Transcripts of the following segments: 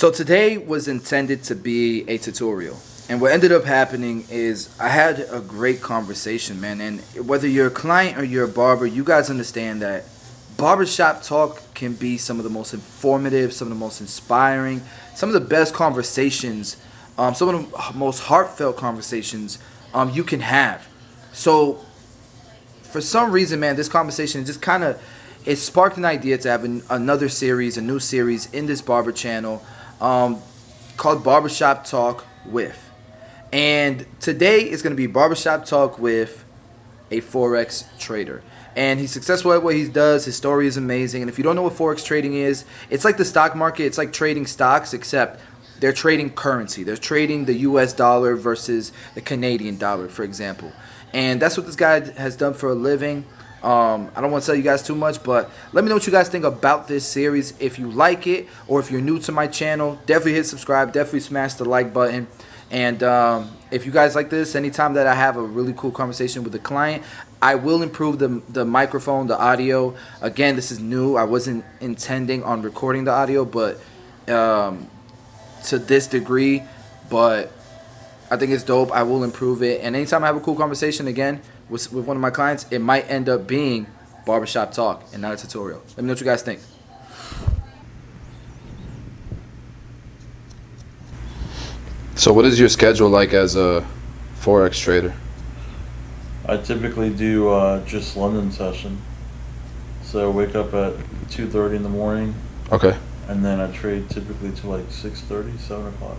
So today was intended to be a tutorial. And what ended up happening is I had a great conversation, man. And whether you're a client or you're a barber, you guys understand that barbershop talk can be some of the most informative, some of the most inspiring, some of the best conversations, some of the most heartfelt conversations you can have. So for some reason, man, this conversation just kind of it sparked an idea to have another series, a new series in this barber channel called Barbershop Talk with. And today is going to be Barbershop Talk with a Forex trader. And he's successful at what he does. His story is amazing. And if you don't know what Forex trading is, it's like the stock market. It's like trading stocks, except they're trading currency. They're trading the US dollar versus the Canadian dollar, for example. And that's what this guy has done for a living. I don't want to tell you guys too much, but let me know what you guys think about this series. If you like it, or if you're new to my channel, definitely hit subscribe. Definitely smash the like button. And if you guys like this, anytime that I have a really cool conversation with a client, I will improve the microphone, the audio. Again, this is new. I wasn't intending on recording the audio, but to this degree. But I think it's dope. I will improve it. And anytime I have a cool conversation, again, with one of my clients, it might end up being barbershop talk and not a tutorial. Let me know what you guys think. So what is your schedule like as a Forex trader? I typically do just London session. So I wake up at 2:30 in the morning. Okay. And then I trade typically to like 6:30, 7 o'clock.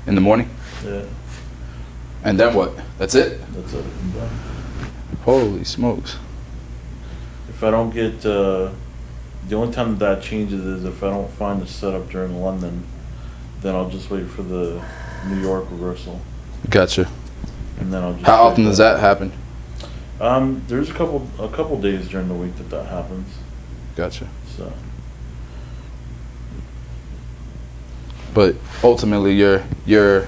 In the morning? Yeah. And then what? That's it? That's it. I'm done. Holy smokes. If I don't get, the only time that changes is if I don't find the setup during London, then I'll just wait for the New York reversal. Gotcha. And then I'll just. How often does that happen? There's a couple days during the week that happens. Gotcha. So. But ultimately, your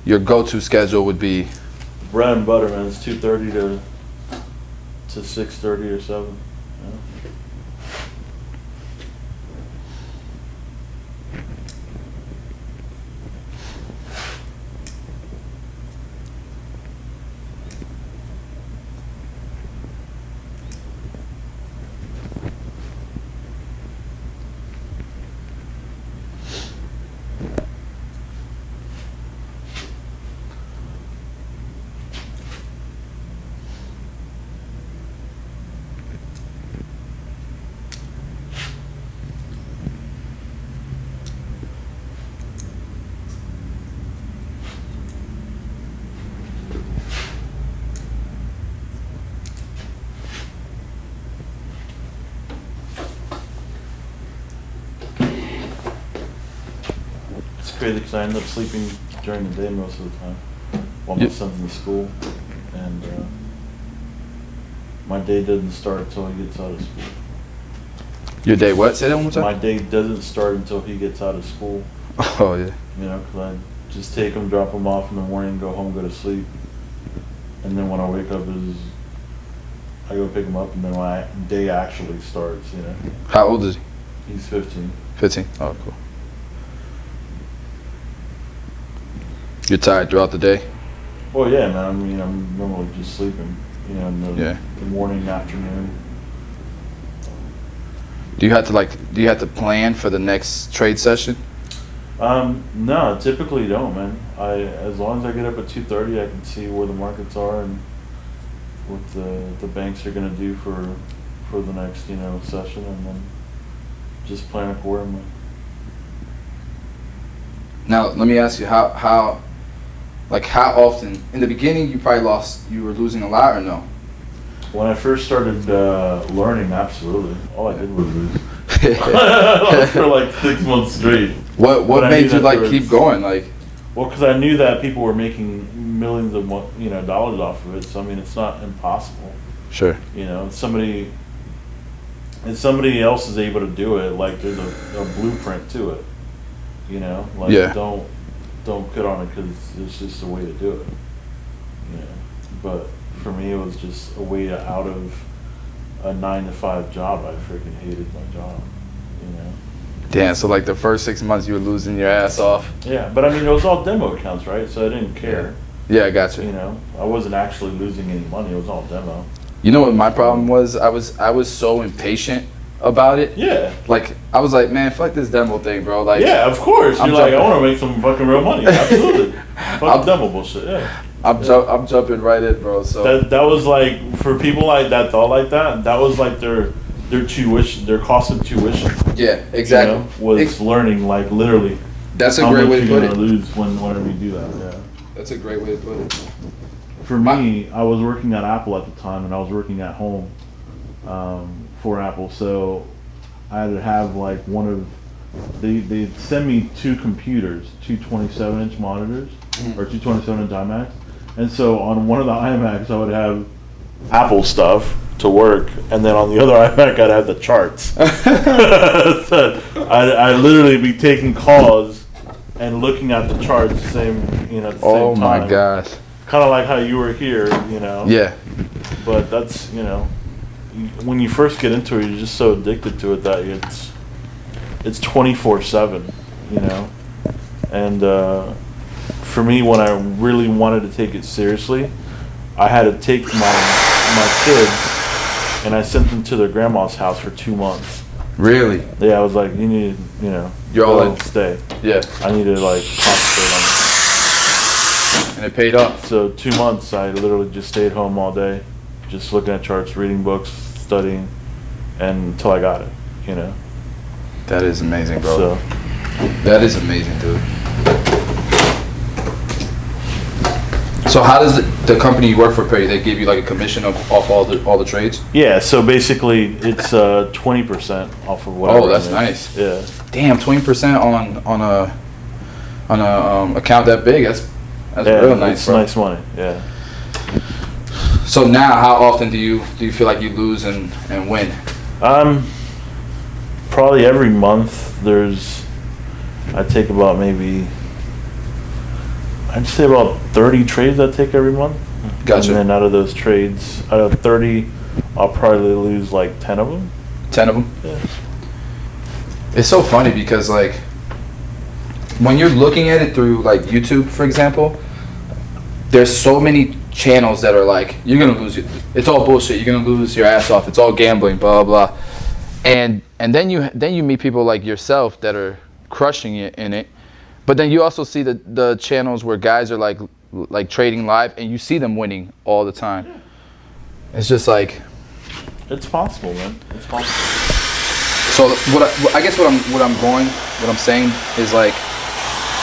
go-to schedule would be Bread and butter, man. It's 2:30 to 6:30 or 7. Yeah. It's crazy because I end up sleeping during the day most of the time while my son's in school, and my day doesn't start until he gets out of school. your day. What? Say that one more time. My day doesn't start until he gets out of school. Oh yeah. You know, because I just take him, drop him off in the morning, go home, go to sleep, and then when I wake up I go pick him up, and then my day actually starts. You know. How old is he? He's 15. 15. Oh, cool. You're tired throughout the day? Well, yeah, man. I mean, I'm normally just sleeping. You know, in the morning, afternoon. Do you have to plan for the next trade session? No, typically don't, man. As long as I get up at 2:30, I can see where the markets are and what the banks are going to do for the next session, and then just plan accordingly. Now, let me ask you how often in the beginning you were losing a lot, or no? When I first started learning, absolutely. All I did was lose for like 6 months straight. What made you keep going? Well, because I knew that people were making millions of dollars off of it. So I mean, it's not impossible. Sure. You know, if somebody else is able to do it, like there's a blueprint to it. You know, like don't quit on it because it's just a way to do it. Yeah, but for me, it was just a way out of a 9-to-5 job. I freaking hated my job. You know. Damn, so like the first 6 months you were losing your ass off. Yeah, but I mean, it was all demo accounts, right? So I didn't care. Yeah, I got you. You know, I wasn't actually losing any money. It was all demo. You know what my problem was? I was so impatient about it. Yeah. Like I was like, man, fuck this demo thing, bro. Like, yeah, of course. You're like, I jumping. want to make some fucking real money. Absolutely. Fuck demo bullshit. Yeah. I'm jumping right in, bro. So That was like, for people like that thought like that. That was like their tuition, their cost of tuition. yeah, exactly. You know, was learning, like, literally. That's a how great much way to you're put gonna it. lose whenever you do that. Yeah. That's a great way to put it. For me, I was working at Apple at the time, and I was working at home for Apple. So I had to have like they send me 2 computers, 2 27-inch monitors, or 2 27-inch iMacs. And so on one of the iMacs, I would have Apple stuff to work, and then on the other iMac, I'd have the charts. So I'd literally be taking calls and looking at the charts at the same time. Oh my gosh. Kind of like how you were here, you know. Yeah. But that's, when you first get into it, you're just so addicted to it that it's 24/7, you know. And for me, when I really wanted to take it seriously, I had to take my kids and I sent them to their grandma's house for 2 months. Really? Yeah, I was like, you need, You're all go in. stay. Yeah. I need to like concentrate on it. And it paid off. So 2 months, I literally just stayed home all day, just looking at charts, reading books, studying, and until I got it, That is amazing, bro. So That is amazing, dude. So how does the company you work for pay? They give you like a commission off all the trades? yeah, so basically it's 20% off of whatever. Oh, that's it is. nice. Yeah. Damn, 20% on a account that big. That's Yeah, real nice, it's bro. nice money. Yeah. So now, how often do you feel like you lose and win? Probably every month I take about I'd say about 30 trades I take every month. Gotcha. And then out of those trades, out of 30, I'll probably lose like 10 of them. 10 of them? Yeah. It's so funny because like when you're looking at it through like YouTube, for example, there's so many channels that are like, you're gonna lose it. It's all bullshit. You're gonna lose your ass off. It's all gambling, blah blah blah. And then you meet people like yourself that are crushing it in it. But then you also see the channels where guys are like trading live, and you see them winning all the time. Yeah. It's just like, it's possible, man. It's possible. So what I'm saying is like,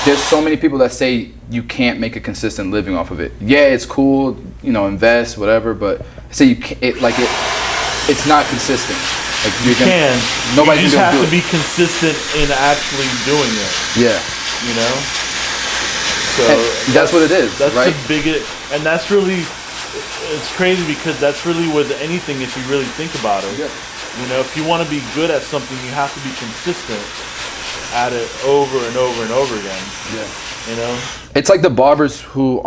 there's so many people that say you can't make a consistent living off of it. Yeah, it's cool, invest, whatever, but say you can't, it's not consistent. Like you nobody you just can have do to be consistent in actually doing it. Yeah. So that's what it is. That's right? the biggest, and that's really, it's crazy because that's really with anything if you really think about it. Yeah. If you want to be good at something, you have to be consistent at it over and over and over again. Yeah. It's like the barbers who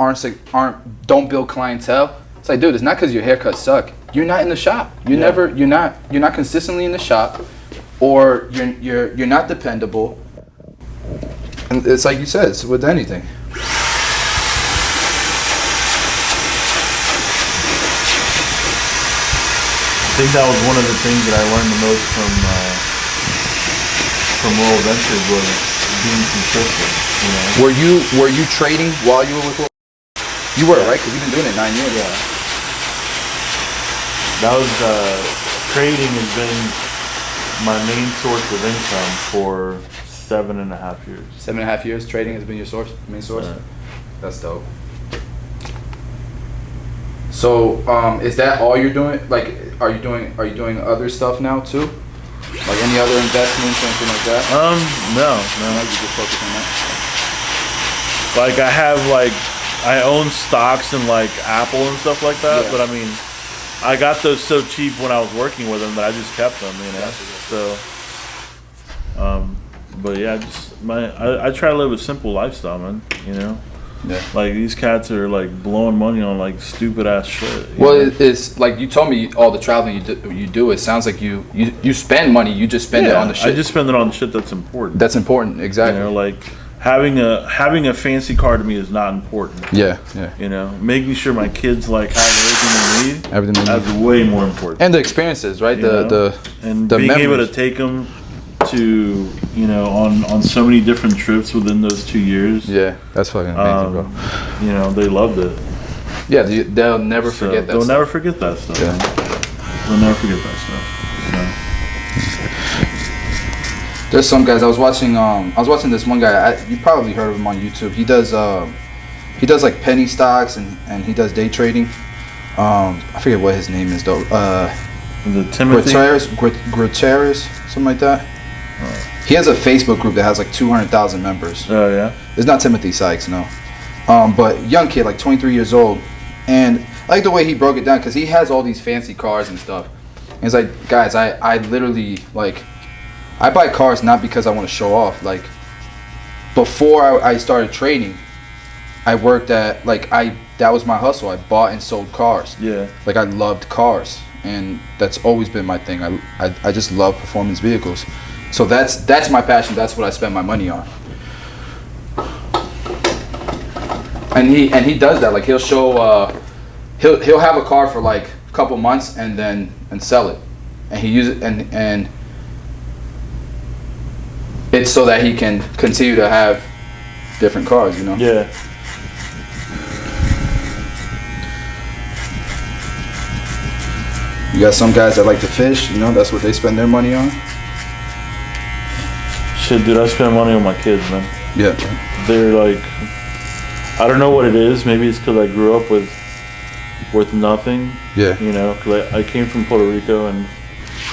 don't build clientele. It's like, dude, it's not because your haircuts suck. You're not in the shop. You're not consistently in the shop, or you're not dependable. And it's like you said, it's with anything. I think that was one of the things that I learned the most from World Ventures was being consistent. Were you trading while you were with World? You were, right? Because you've been doing it 9 years. Yeah. That was trading has been my main source of income for 7.5 years. 7.5 years trading has been your main source. Yeah. That's dope. So, is that all you're doing? Like, are you doing other stuff now too? Like any other investments or anything like that? No. You just focus on that. Like I own stocks in like Apple and stuff like that, Yeah. but I mean, I got those so cheap when I was working with them that I just kept them, Gotcha. So, but yeah, I try to live a simple lifestyle, man. Yeah. Like these cats are like blowing money on like stupid ass shit. Well, it's like you told me all the traveling you do. It sounds like you spend money. You just spend it on the shit. I just spend it on shit that's important. That's important, exactly. You know, like having a fancy car to me is not important. Yeah. You know, making sure my kids like have everything they need. Everything they need. That's way more important. And the experiences, right? And the being memories. able to take them to, you know, on so many different trips within those 2 years. Yeah, that's fucking amazing, bro. You know, they loved it. Yeah, they'll never forget that. They'll never forget that stuff. Yeah. They'll never forget that stuff. You know? There's some guys I was watching this one guy. You probably heard of him on YouTube. He does like penny stocks and he does day trading. I forget what his name is though. The Timothy Gutierrez, something like that. He has a Facebook group that has like 200,000 members. Oh yeah. It's not Timothy Sykes, no. But young kid, like 23 years old, and I like the way he broke it down because he has all these fancy cars and stuff. And it's like, guys, I literally like, I buy cars not because I want to show off. Like, before I started trading, I worked at that was my hustle. I bought and sold cars. Yeah. Like I loved cars, and that's always been my thing. I just love performance vehicles. So that's my passion. That's what I spend my money on. And he does that. Like he'll show he'll have a car for like a couple months and sell it, and he uses and it's so that he can continue to have different cars, you know. Yeah. You got some guys that like to fish, you know. That's what they spend their money on. Shit, dude, I spend money on my kids, man. Yeah. They're like, I don't know what it is. Maybe it's because I grew up with nothing. Yeah. You know, because I came from Puerto Rico and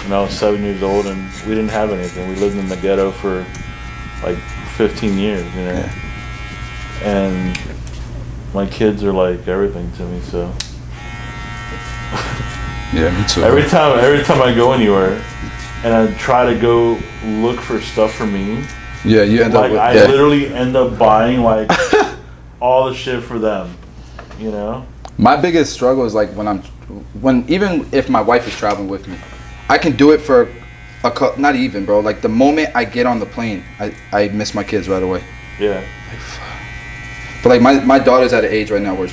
when I was 7 years old, and we didn't have anything. We lived in the ghetto for like 15 years, you know. Yeah. And my kids are like everything to me. So Yeah, me too. every time I go anywhere and I try to go look for stuff for me, Yeah, you end like up with, I literally end up buying like all the shit for them, you know. My biggest struggle is like when even if my wife is traveling with me, I can do it for not even, bro. Like the moment I get on the plane, I miss my kids right away. Yeah. But like my daughter's at an age right now where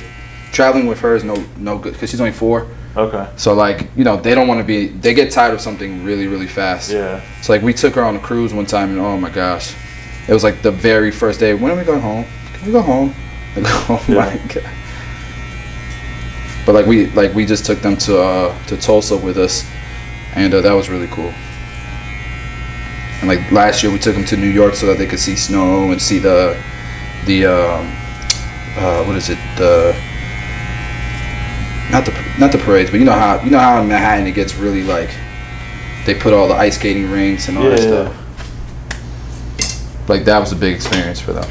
traveling with her is no good because she's only 4. Okay. So like, you know, they don't want to be. They get tired of something really really fast. Yeah. So like we took her on a cruise one time and oh my gosh, it was like the very first day. When are we going home? Can we go home? Like, oh my god. But like we just took them to Tulsa with us, and that was really cool. And like last year we took them to New York so that they could see snow and see the what is it, not the parades, but you know how in Manhattan it gets really like they put all the ice skating rinks and all that stuff. Like that was a big experience for them.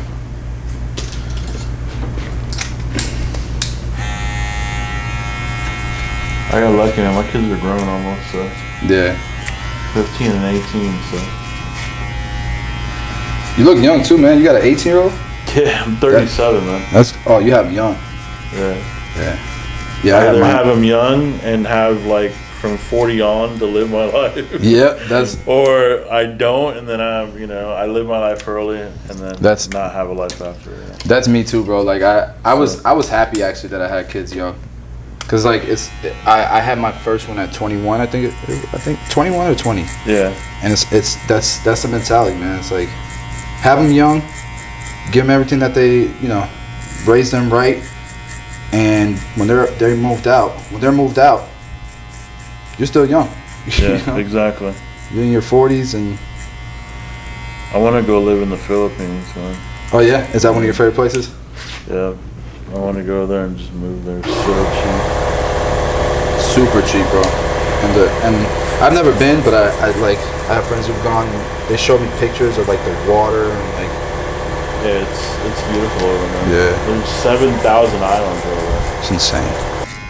I got lucky, man. My kids are grown almost, so Yeah. 15 and 18, so. You look young too, man. You got an 18-year-old? Yeah, I'm 37, man. You have them young. Yeah. Yeah, I either have them young and have like from 40 on to live my life. Yeah, that's. Or I don't, and then I live my life early, and then not have a life after. You know? That's me too, bro. Like I was happy actually that I had kids young, cause like I had my first one at 21. I think 21 or 20. Yeah. And that's the mentality, man. It's like have them young, give them everything that they raise them right, and when they're moved out, you're still young. Yeah, exactly. You're in your 40s and. I want to go live in the Philippines, man. Oh yeah, is that one of your favorite places? Yeah, I want to go there and just move there. It's so cheap. Super cheap, bro. And I've never been, but I have friends who've gone. And they showed me pictures of like the water and like. Yeah, it's beautiful over there. Yeah. There's 7,000 islands over there. It's insane.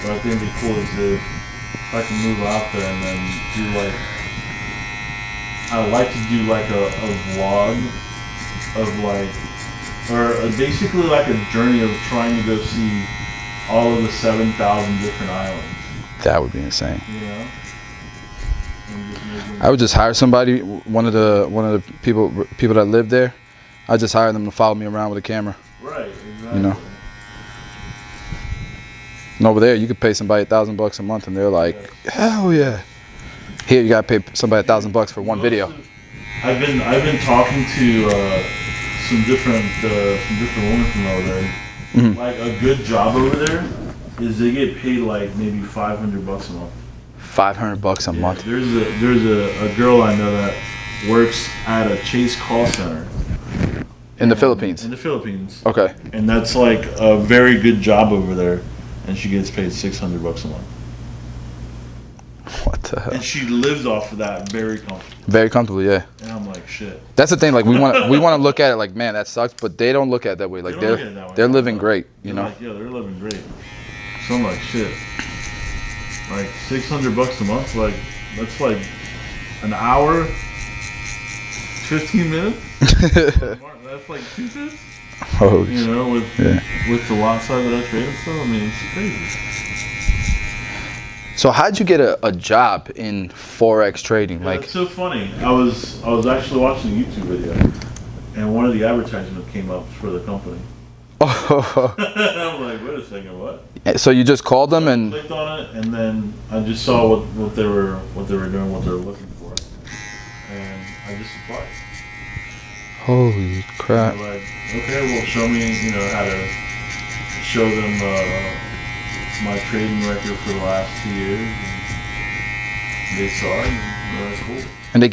What I think would be cool is if I can move out there and then do like. I would like to do like a vlog of like or basically like a journey of trying to go see all of the 7,000 different islands. That would be insane. You know. I would just hire somebody, one of the people that live there. I just hire them to follow me around with a camera. Right. Exactly. You know. And over there, you could pay somebody $1,000 a month, and they're like, hell yeah. Here, you gotta pay somebody $1,000 for one video. I've been talking to some different women from over there. Mm-hmm. Like a good job over there is they get paid like maybe $500 a month. $500 a month. There's a girl I know that works at a Chase call center In the Philippines. In the Philippines. Okay. And that's like a very good job over there, and she gets paid $600 a month. What the hell? And she lives off of that very comfortably. Very comfortable, yeah. And I'm like, shit. That's the thing. Like we want to look at it like, man, that sucks, but they don't look at it that way. Like they're living great, you know. Like, yeah, they're living great. So I'm like, shit. Like $600 a month, like that's like an hour, 15 minutes. That's like 2 cents. Oh, you know, with the lot size that I trade and stuff. I mean, it's crazy. So how'd you get a job in Forex trading? Yeah, like, it's so funny. I was actually watching a YouTube video, and one of the advertisements came up for the company. oh, I'm like, wait a second, what? so you just called them I and clicked on it, and then I just saw what they were doing, what they were looking for, and I just applied. holy crap! And they're like, okay, well, show me, how to show them my trading record for the last 2 years. And they saw it, and they're like, cool. And they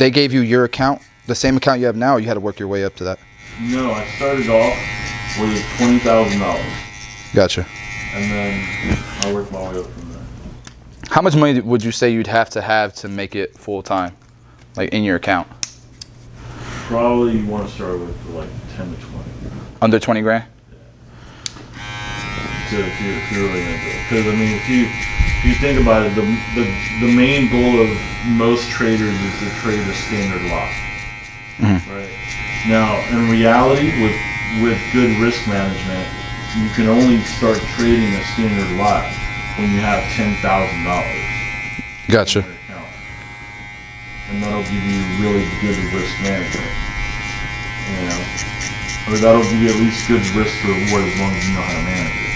gave you your account, the same account you have now, or you had to work your way up to that? No, I started off with $20,000, Gotcha. and then I worked my way up from there. How much money would you say you'd have to make it full time, like in your account? Probably you want to start with like 10 to 20. Under 20 grand? If you're really into it. Because I mean, if you think about it, the main goal of most traders is to trade a standard lot. Mm-hmm. Right. Now, in reality, with good risk management, you can only start trading a standard lot when you have $10,000. Gotcha. In your account. And that'll give you really good risk management. Or that'll give you at least good risk to reward as long as you know how to manage it.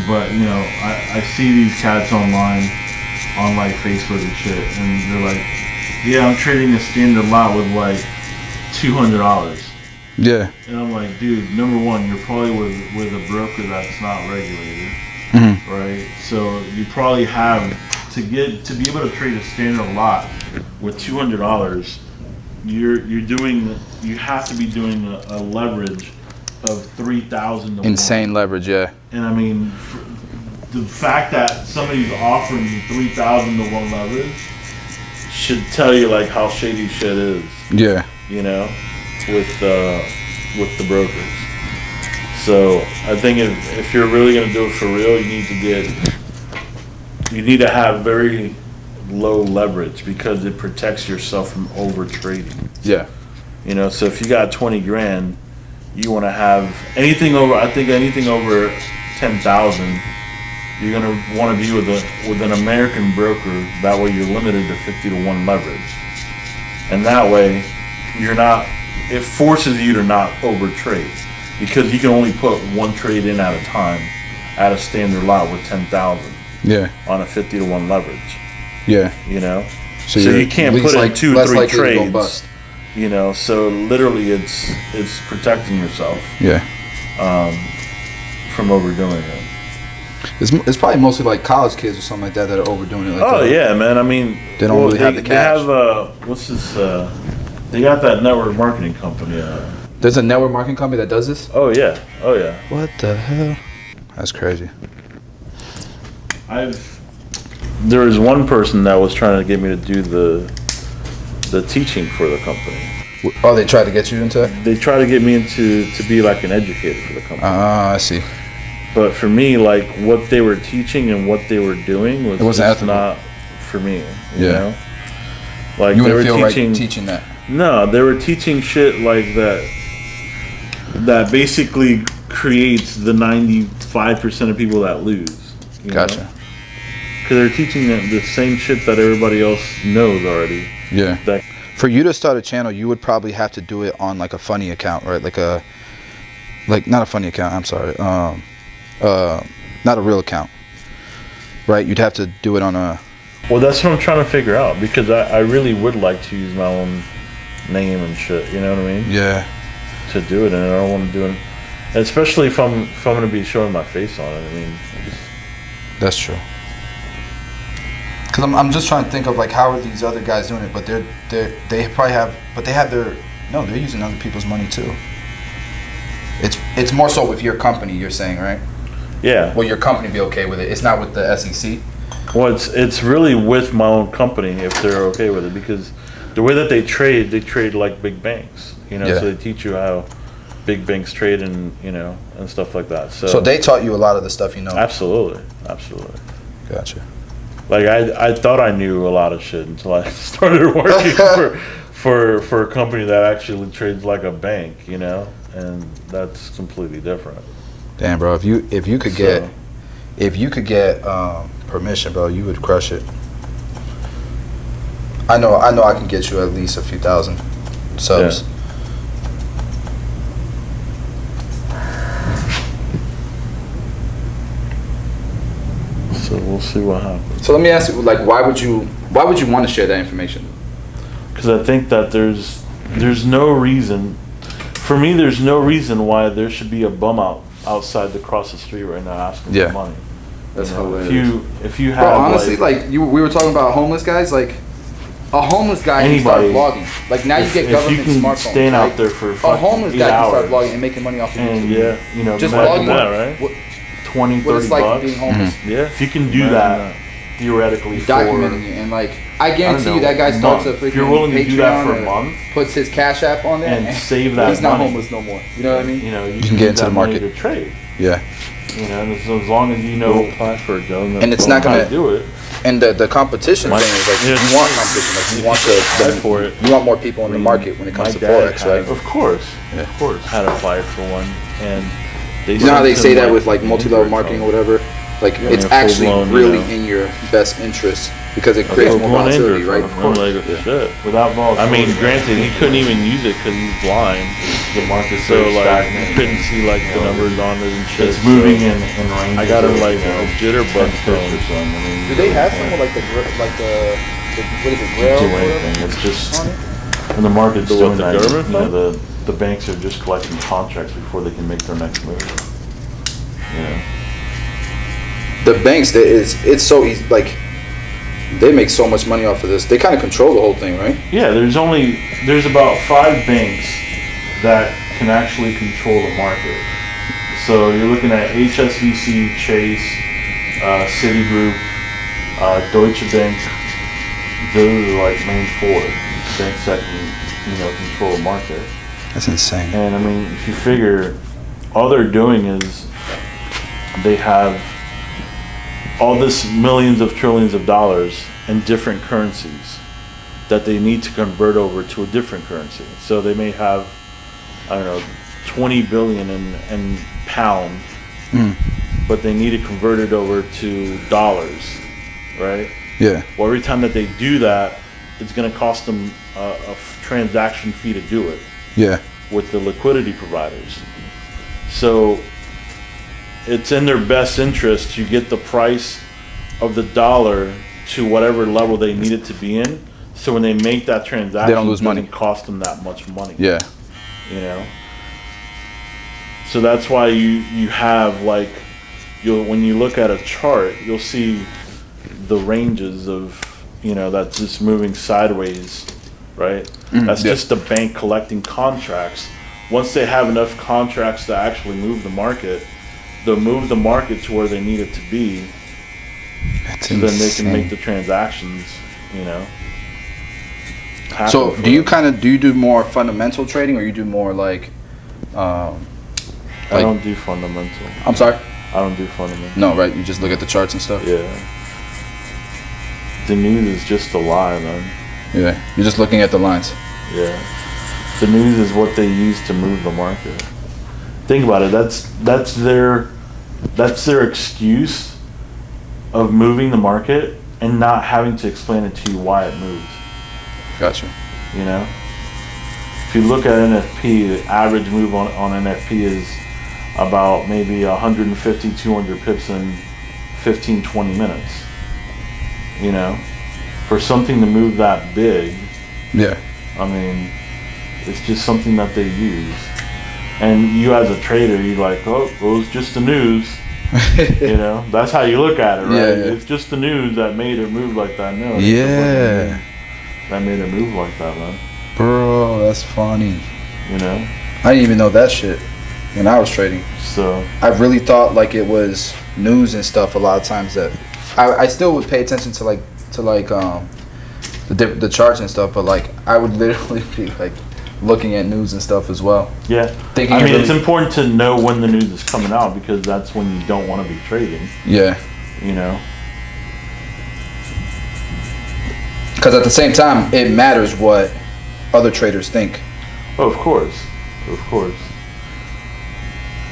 But I see these cats online on like Facebook and shit, and they're like, yeah, I'm trading a standard lot with like $200. Yeah. And I'm like, dude, number one, you're probably with a broker that's not regulated, Mm-hmm. right? So you probably have to be able to trade a standard lot with $200. You have to be doing a leverage of 3,000 to 1. Insane leverage, yeah. And I mean, the fact that somebody's offering you 3,000 to 1 leverage should tell you like how shady shit is. Yeah. With the brokers. So I think if you're really gonna do it for real, you need to have very low leverage because it protects yourself from over trading. Yeah. So if you got 20 grand, you want to have anything over 10,000. You're gonna want to be with an American broker. That way you're limited to 50 to 1 leverage, and that way it forces you to not over trade because you can only put 1 trade in at a time at a standard lot with 10,000. Yeah. On a 50 to 1 leverage. Yeah. So you can't put in 2 or 3 trades. So literally it's protecting yourself. Yeah. From overdoing it. It's probably mostly like college kids or something like that are overdoing it. Like Oh yeah, man. I mean, they don't really have the cash. They have what's this? They got that network marketing company. There's a network marketing company that does this? Oh yeah. What the hell? That's crazy. There was one person that was trying to get me to do the teaching for the company. Oh, they tried to get you into it? They tried to get me to be like an educator for the company. Ah, I see. But for me, like what they were teaching and what they were doing was it wasn't just not for me. You know? Like you they were teaching that. No, they were teaching shit like that. That basically creates the 95% of people that lose. Gotcha. Because they're teaching them the same shit that everybody else knows already. Yeah. That For you to start a channel, you would probably have to do it on like a funny account, right? Not a funny account. I'm sorry. Not a real account, right? You'd have to do it on a. Well, that's what I'm trying to figure out, because I really would like to use my own name and shit. You know what I mean? Yeah. To do it, and I don't want to do it, especially if I'm going to be showing my face on it. I mean, That's true. Cause I'm just trying to think of like how are these other guys doing it, but they probably have, but they have their they're using other people's money too. It's more so with your company, you're saying, right? yeah. Will your company be okay with it? It's not with the SEC. Well, it's really with my own company if they're okay with it, because the way that they trade like big banks. You know, Yeah. so they teach you how big banks trade and and stuff like that. So they taught you a lot of the stuff you know. Absolutely. Gotcha. Like I thought I knew a lot of shit until I started working for a company that actually trades like a bank, and that's completely different. Damn, bro, if you could get permission, bro, you would crush it. I know I can get you at least a few thousand subs. Yeah. So we'll see what happens. So let me ask you, like, why would you want to share that information? Because I think that there's no reason, for me, there's no reason why there should be a bum outside to cross the street right now asking for money. That's hilarious. If you have, bro, honestly, we were talking about homeless guys, like a homeless guy can start vlogging. Like now you get government if you can smartphones. stand right? out there for a homeless guy can start hours, vlogging and making money off of and YouTube. Just imagine vlogging that, right? 20, 30 what it's like bucks. being homeless. Yeah, if you can do that, theoretically, Documenting it, and like I guarantee you that guy starts a freaking if you're willing to do that for a Patreon, month, puts his Cash App on there, and save that he's not money. homeless no more. You know what I mean? You can get into the market to trade. Yeah. And so as long as you know apply for a government, and it's not gonna do it. And the competition thing is like you want competition, like you want for it. You want more people in the market when it comes to Forex, right? Of course, had applied for one, and you know how they say that with like multi-level marketing or whatever. Like it's actually really in your best interest because it creates more volatility, right? Of course. Shit. Without volatility. I mean, granted, he couldn't even use it because he's blind. The market's so like you couldn't see like the numbers on it and shit. It's moving in range. I got him like a jitterbug phone or something. Do they have something like the what is it, Grail? Do anything. It's just when the market's doing that. The banks are just collecting contracts before they can make their next move. The banks, it's so easy. Like they make so much money off of this. They kind of control the whole thing, right? Yeah, there's about 5 banks that can actually control the market. So you're looking at HSBC, Chase, Citigroup, Deutsche Bank. Those are like main 4 banks that can control the market. That's insane. And I mean, if you figure, all they're doing is they have all this millions of trillions of dollars in different currencies that they need to convert over to a different currency. So they may have, I don't know, 20 billion in pound, but they need to convert it over to dollars, right? Yeah. Well, every time that they do that, it's going to cost them a transaction fee to do it. Yeah. With the liquidity providers. So it's in their best interest to get the price of the dollar to whatever level they need it to be in, so when they make that transaction, they don't lose money. It doesn't cost them that much money. Yeah. So that's why you have like, when you look at a chart, you'll see the ranges of, that's just moving sideways, right? That's just the bank collecting contracts. Once they have enough contracts to actually move the market, they'll move the market to where they need it to be. That's so insane. Then they can make the transactions, So do you do more fundamental trading, or you do more like I don't do fundamental. I'm sorry? I don't do fundamental. No, right? You just look at the charts and stuff? Yeah. The news is just a lie, man. Yeah. You're just looking at the lines. Yeah. The news is what they use to move the market. Think about it. That's their excuse of moving the market and not having to explain it to you why it moves. Gotcha. You know? If you look at NFP, the average move on NFP is about maybe 150, 200 pips in 15, 20 minutes. You know? For something to move that big, Yeah. I mean, it's just something that they use. And you as a trader, you're like, oh, well, it's just the news. You know? That's how you look at it, right? Yeah. It's just the news that made it move like that. No. Yeah. That made it move like that, man. Bro, that's funny. You know? I didn't even know that shit when I was trading. So I really thought like it was news and stuff a lot of times that I still would pay attention to the charts and stuff, but like I would literally be like looking at news and stuff as well. yeah. I mean, it's important to know when the news is coming out because that's when you don't want to be trading. Yeah. You know? Because at the same time, it matters what other traders think. Oh, of course. Of course.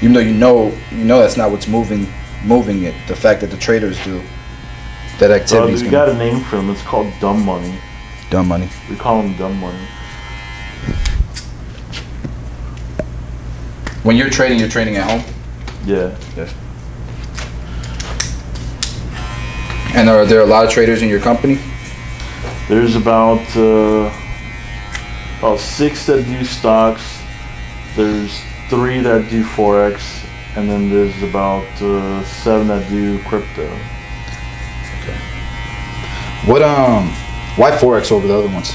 Even though you know that's not what's moving it. The fact that the traders do that activity. We got a name for them. It's called dumb money. Dumb money. We call them dumb money. When you're trading at home. Yeah. Yes. And are there a lot of traders in your company? There's about 6 that do stocks. There's 3 that do Forex, and then there's about 7 that do crypto. Okay. What why Forex over the other ones?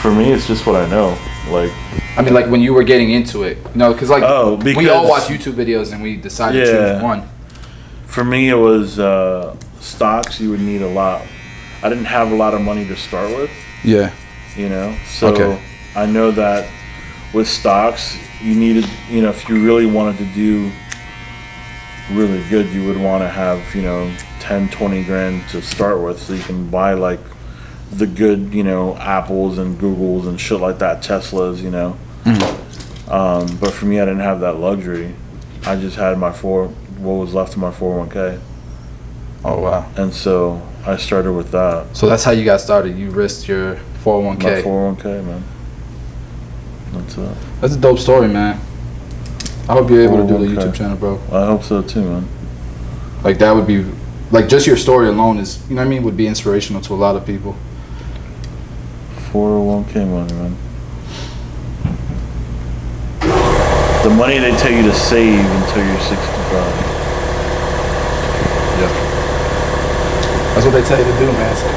For me, it's just what I know. Like, I mean, like when you were getting into it, because we all because- watch YouTube videos and we decided to choose one. For me, it was stocks. You would need a lot. I didn't have a lot of money to start with. Yeah. You know, so Okay. I know that with stocks, you needed, if you really wanted to do really good, you would want to have, 10, 20 grand to start with so you can buy like the good, Apples and Googles and shit like that, Teslas, Mm-hmm. But for me, I didn't have that luxury. I just had what was left of my 401k. Oh wow. And so I started with that. So that's how you got started. You risked your 401k. My 401k, man. That's it. That's a dope story, man. I hope you're able to do the 401k. YouTube channel, bro. I hope so too, man. Like that would be, like just your story alone is, would be inspirational to a lot of people. 401k money, man. The money they tell you to save until you're 65. Yeah. That's what they tell you to do, man. So,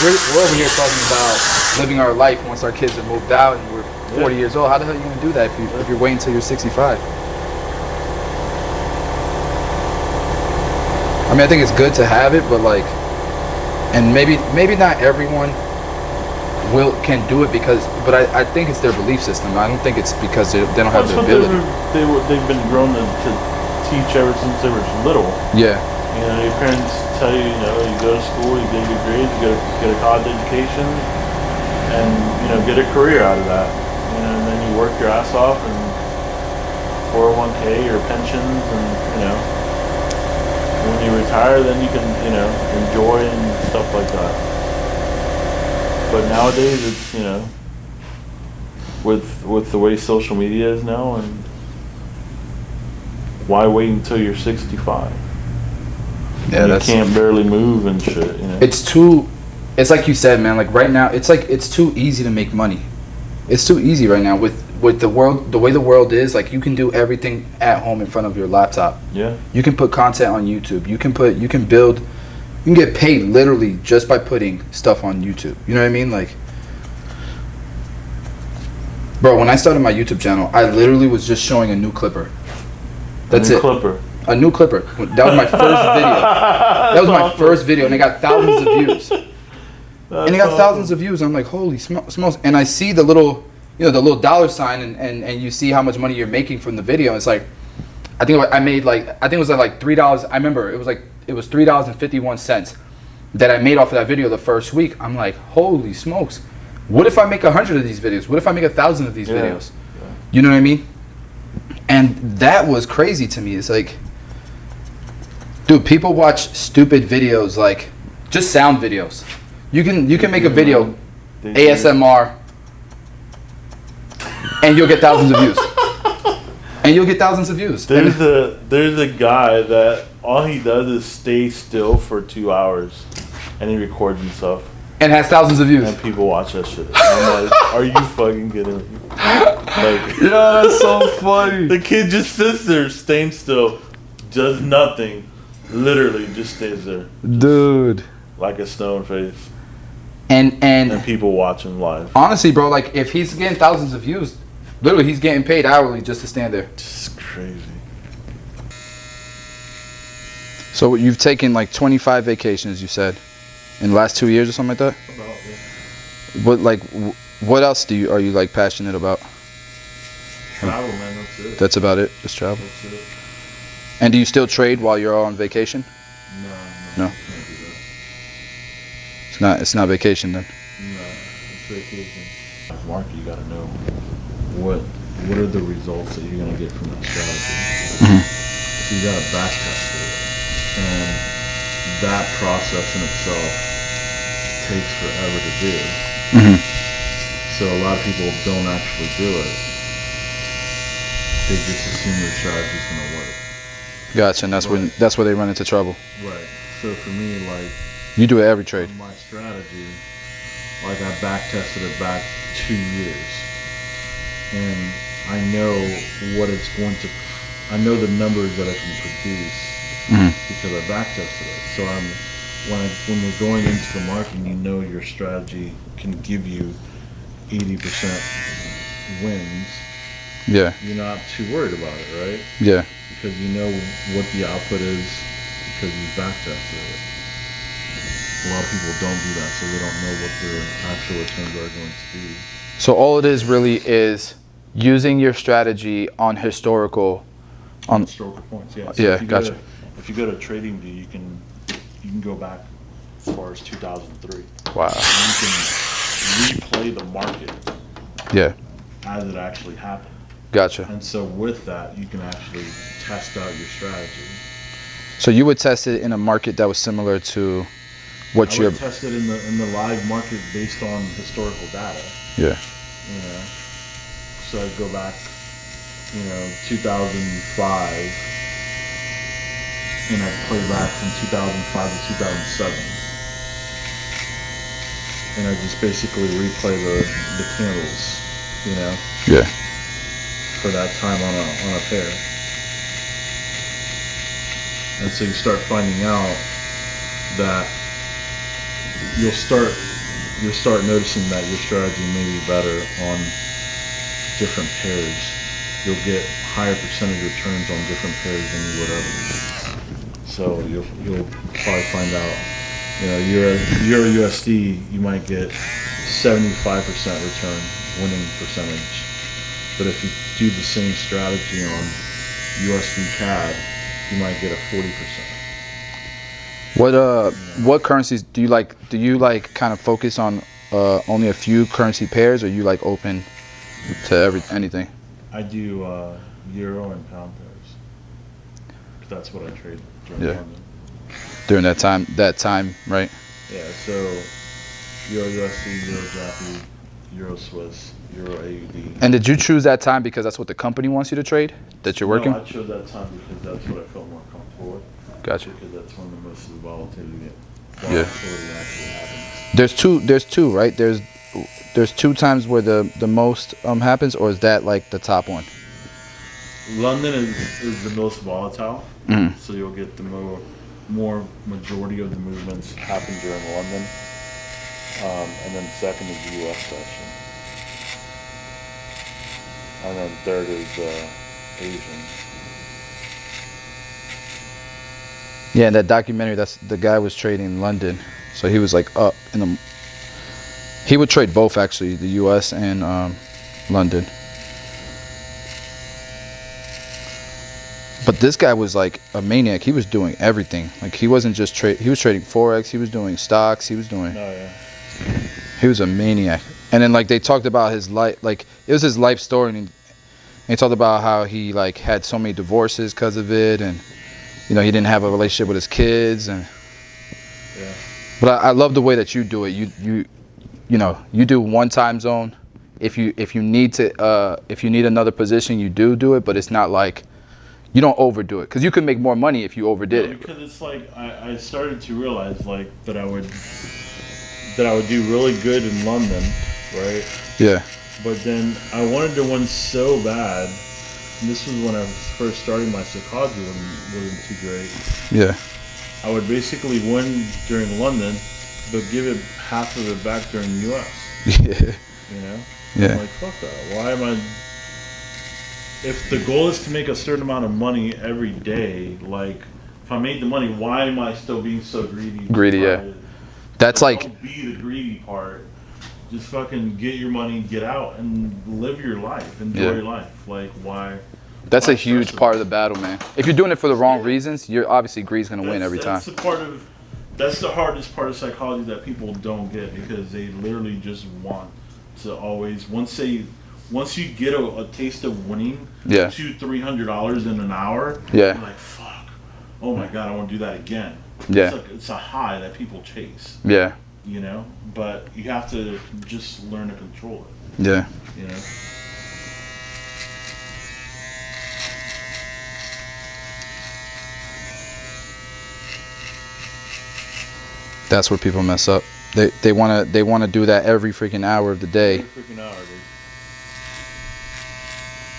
we're over here talking about living our life once our kids are moved out and we're 40 years old. How the hell are you gonna do that if you're waiting until you're 65? I mean, I think it's good to have it, but like, and maybe not everyone can do it but I think it's their belief system. I don't think it's because they don't have the ability. They've been grown to teach ever since they were little. Yeah. Your parents tell you, you go to school, you get good grades, you get a college education, and get a career out of that. And then you work your ass off and 401k or pensions, and when you retire, then you can enjoy and stuff like that. But nowadays, it's with the way social media is now, and why wait until you're 65? Yeah, you can't barely move and shit. It's like you said, man. Like right now, it's too easy to make money. It's too easy right now with the way the world is. Like you can do everything at home in front of your laptop. Yeah. You can put content on YouTube. You can get paid literally just by putting stuff on YouTube. You know what I mean? Like, bro, when I started my YouTube channel, I literally was just showing a new clipper. That's it. A new clipper. That was my first video. That was my first video, and it got thousands of views. And it got thousands of views. I'm like, holy smokes! And I see the little, the little dollar sign, and you see how much money you're making from the video. It's like, I think it was like $3. I remember it was $3.51, that I made off of that video the first week, I'm like, holy smokes. What if I make 100 of these videos? What if I make 1,000 of these videos? Yeah. You know what I mean? And that was crazy to me. It's like, dude, people watch stupid videos, like just sound videos. You can make a video, ASMR, and you'll get thousands of views. And you'll get thousands of views. There's a guy that all he does is stay still for 2 hours, and he records himself. And has thousands of views. And people watch that shit. I'm like, are you fucking kidding me? Like, yeah, that's so funny. The kid just sits there, staying still, does nothing, literally just stays there, dude, like a stone face. And people watch him live. Honestly, bro, like if he's getting thousands of views, literally he's getting paid hourly just to stand there. It's crazy. So you've taken like 25 vacations, you said, in the last 2 years or something like that? About, yeah. What else are you like passionate about? Travel, man, that's it. That's about it, just travel. That's it. And do you still trade while you're on vacation? No. No? It's not vacation then. No, it's vacation. As a market, you got to know what are the results that you're gonna get from that strategy. Mm-hmm. So you got to back test it, and that process in itself takes forever to do. Mm-hmm. So a lot of people don't actually do it. They just assume their strategy's gonna work. Gotcha, and that's where they run into trouble. Right. So for me, like, you do it every trade. my strategy, like I back tested it back 2 years, and I know what it's going to. I know the numbers that I can produce because I back tested it. So when you're going into the market, and you know your strategy can give you 80% wins. Yeah. You're not too worried about it, right? Yeah. Because you know what the output is because you back tested it. A lot of people don't do that, so they don't know what their actual returns are going to be. So all it is really is using your strategy on historical Historical points, yeah. So yeah, if you gotcha. If you go to TradingView, you can go back as far as 2003. Wow. And you can replay the market Yeah. as it actually happened. Gotcha. And so with that, you can actually test out your strategy. So you would test it in a market that was similar to what I you're. would test it in the live market based on historical data. Yeah. You know, so I'd go back, 2005, and I'd play back from 2005 to 2007, and I just basically replay the candles, Yeah. for that time on a pair, and so you start finding out that you'll start noticing that your strategy may be better on different pairs. You'll get higher percentage returns on different pairs than you would otherwise. So you'll probably find out, Euro USD, you might get 75% return winning percentage. But if you do the same strategy on USD CAD, you might get a 40%. What currencies do you like? Do you like kind of focus on only a few currency pairs, or you like open to anything? I do euro and pound pairs. 'Cause that's what I trade during London. During that time, right? Yeah, so Euro USD, Euro Japanese, Euro Swiss, Euro AUD. And did you choose that time because that's what the company wants you to trade? That you're working? No, I chose that time because that's what I felt more comfortable with. Gotcha. Because that's when the most of the volatility actually happens. There's two, right? There's two times where the most happens, or is that like the top one? London is the most volatile, so you'll get the more majority of the movements happen during London, and then second is the U.S. session, and then third is Asian. Yeah, in that documentary, that's the guy was trading in London, so he was like up in the. He would trade both actually, the U.S. and London. But this guy was like a maniac. He was doing everything. Like he wasn't just he was trading Forex. He was doing stocks. He was doing. Oh yeah. He was a maniac. And then like they talked about his life. Like it was his life story. And he talked about how he like had so many divorces because of it, and he didn't have a relationship with his kids. And yeah. But I love the way that you do it. You do one time zone. If you need another position, you do it. But it's not like you don't overdo it, because you could make more money if you overdid it. Because it's like I started to realize like that I would do really good in London, right? Yeah. But then I wanted to win so bad. And this was when I was first starting my psychology wasn't too great. Yeah. I would basically win during London, but give it half of it back during the US. Yeah. Yeah. I'm like, fuck that. Why am I... If the goal is to make a certain amount of money every day, like, if I made the money, why am I still being so greedy? Greedy, yeah. That's like... Don't be the greedy part. Just fucking get your money, get out, and live your life. Enjoy your life. Like, why... That's a huge part of the battle, man. If you're doing it for the wrong reasons, you're obviously greed's gonna win every time. That's the hardest part of psychology that people don't get, because they literally just want to always once you get a taste of winning $200-300 in an hour, you're like, fuck, oh my god, I want to do that again. It's a high that people chase. But you have to just learn to control it. That's where people mess up. They wanna do that every freaking hour of the day. Every freaking hour, dude.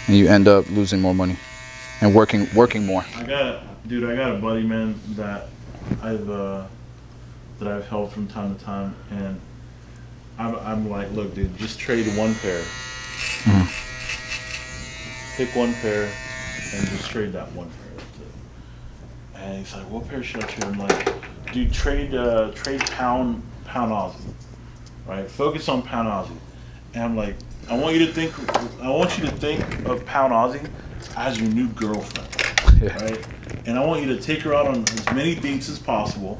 And you end up losing more money and working more. I got a buddy, man, that I've helped from time to time, and I'm like, look, dude, just trade one pair. Mm-hmm. Pick one pair and just trade that one pair. That's it. And he's like, what pair should I trade? I'm like, dude, trade pound Aussie, right? Focus on pound Aussie. And I'm like, I want you to think of pound Aussie as your new girlfriend, right? And I want you to take her out on as many dates as possible.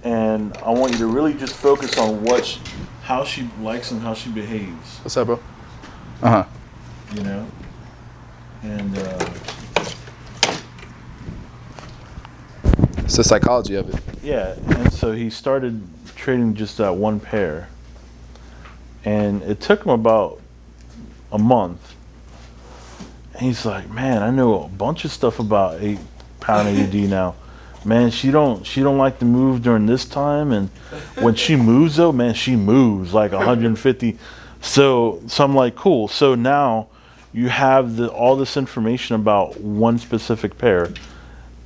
And I want you to really just focus on how she likes and how she behaves. What's up, bro? And it's the psychology of it. Yeah, and so he started trading just that one pair. And it took him about a month. And he's like, man, I know a bunch of stuff about 8-pound AUD now. Man, she don't like to move during this time, and when she moves though, man, she moves like 150. So I'm like, cool. So now you have all this information about one specific pair,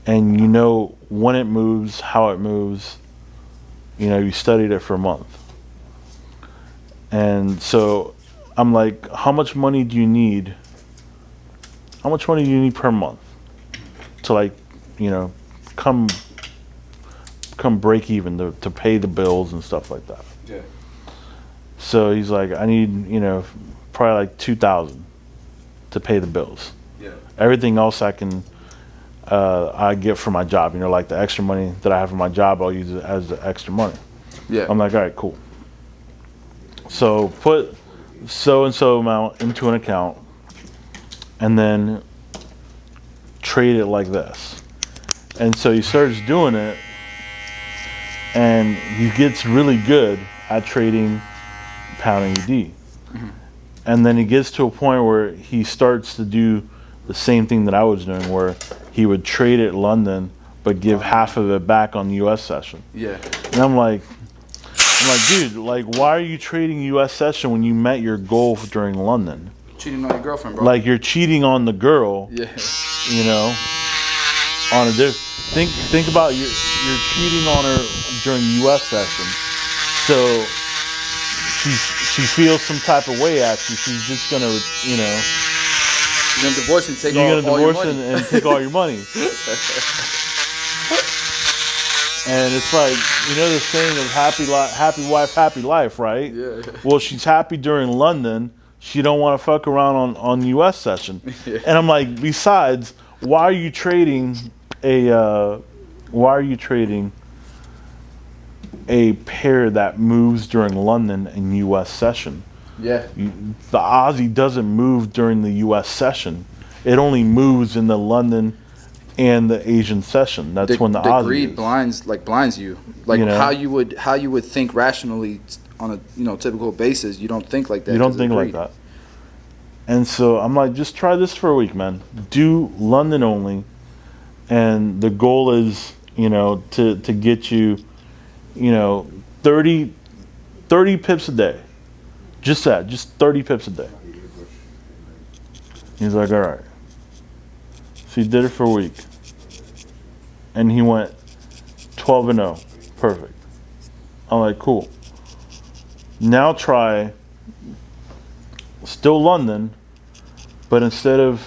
and you know when it moves, how it moves. You studied it for a month. And so I'm like, how much money do you need? How much money do you need per month to come break even to pay the bills and stuff like that? Yeah. So he's like, I need, probably like $2,000 to pay the bills. Yeah. Everything else I get from my job, like the extra money that I have from my job, I'll use it as the extra money. Yeah. I'm like, all right, cool. So put so-and-so amount into an account and then trade it like this. And so he starts doing it, and he gets really good at trading pound AUD. Mm-hmm. And then he gets to a point where he starts to do the same thing that I was doing, where he would trade it London but give half of it back on the US session. Yeah. And I'm like, dude, like, why are you trading US session when you met your goal during London? Cheating on your girlfriend, bro. Like, you're cheating on the girl. Yeah. On a think about you're cheating on her during US session. So she feels some type of way at you. She's just gonna, You're gonna divorce and take all your money. and take all your money. And it's like, the saying of happy wife, happy life, right? Yeah. Well, she's happy during London. She don't want to fuck around on US session. Yeah. And I'm like, besides, why are you trading a pair that moves during London and U.S. session? Yeah. The Aussie doesn't move during the U.S. session. It only moves in the London and the Asian session. That's when the Aussie greed is. blinds you. Like, You know? how you would think rationally on a typical basis. You don't think like that. You don't 'cause of think like greed. that. And so I'm like, just try this for a week, man. Do London only, and the goal is, to get you, 30 pips a day. Just 30 pips a day. He's like, all right. So he did it for a week, and he went 12-0, perfect. I'm like, cool. Now try still London, but instead of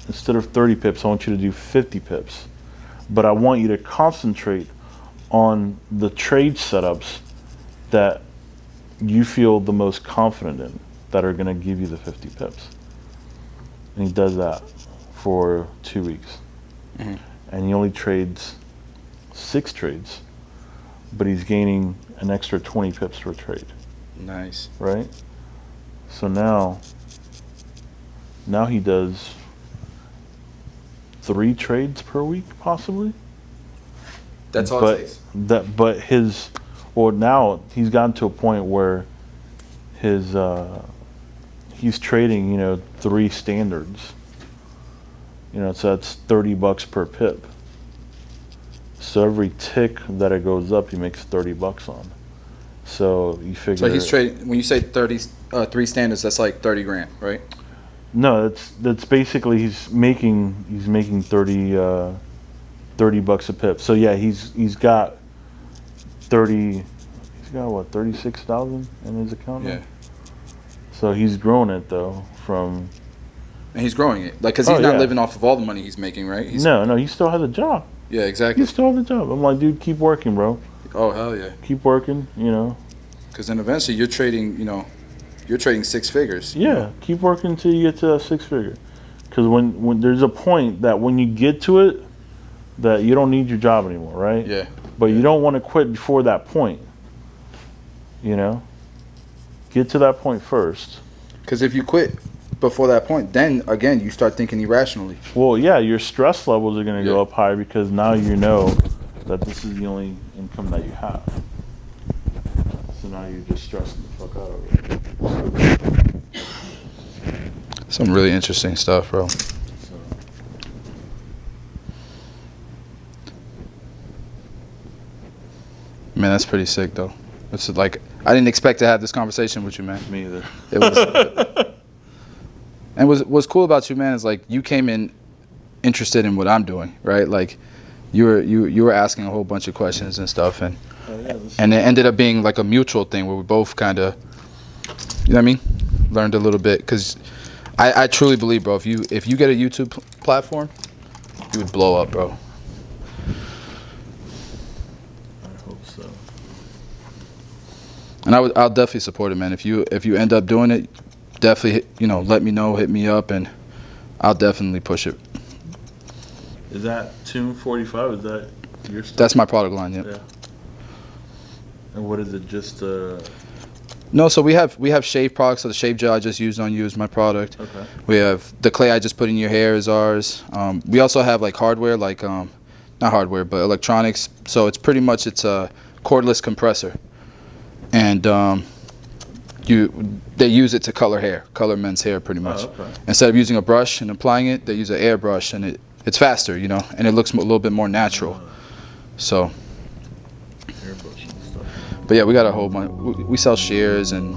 30 pips, I want you to do 50 pips. But I want you to concentrate on the trade setups that you feel the most confident in, that are going to give you the 50 pips. And he does that for 2 weeks. Mm-hmm. And he only trades 6 trades, but he's gaining an extra 20 pips per trade. Nice. Right? So now he does 3 trades per week, possibly. That's all it takes. Now he's gotten to a point where he's trading, 3 standards. So that's $30 per pip. So every tick that it goes up, he makes $30 on. So you figure. So he's trading. When you say 3 standards, that's like 30 grand, right? No, that's basically he's making 30 $30 a pip. So yeah, he's got 30. He's got what, 36,000 in his account now? Yeah. So he's grown it though from. And he's growing it, like, cause he's not living off of all the money he's making, right? No, he still has a job. Yeah, exactly. He still has a job. I'm like, dude, keep working, bro. Oh hell yeah. Keep working, Because then eventually you're trading, you're trading 6 figures. Yeah, keep working until you get to that 6 figure. Because when there's a point that when you get to it, that you don't need your job anymore, right? Yeah. But you don't want to quit before that point. Get to that point first. Because if you quit before that point, then again you start thinking irrationally. Well, yeah, your stress levels are going to go up higher because now you know that this is the only income that you have. So now you're just stressing the fuck out of it. Some really interesting stuff, bro. Man, that's pretty sick, though. It's like, I didn't expect to have this conversation with you, man. Me either. It was, and what's cool about you, man, is like you came in interested in what I'm doing, right? Like you were asking a whole bunch of questions and stuff, and it ended up being like a mutual thing where we both kind of, you know what I mean, learned a little bit. Because I truly believe, bro, if you get a YouTube platform, you would blow up, bro. And I'll definitely support it, man. If you end up doing it, definitely let me know, hit me up, and I'll definitely push it. Is that Tune 45? Is that your stuff? That's my product line, yeah. And what is it? Just No, so we have shave products. So the shave gel I just used on you is my product. Okay. We have the clay I just put in your hair is ours. We also have like hardware, like not hardware, but electronics. So it's pretty much it's a cordless compressor. And they use it to color men's hair pretty much. Oh, okay. Instead of using a brush and applying it, they use an airbrush, and it's faster, and it looks a little bit more natural. So, airbrush and stuff. but yeah, we got a whole bunch. We sell shears and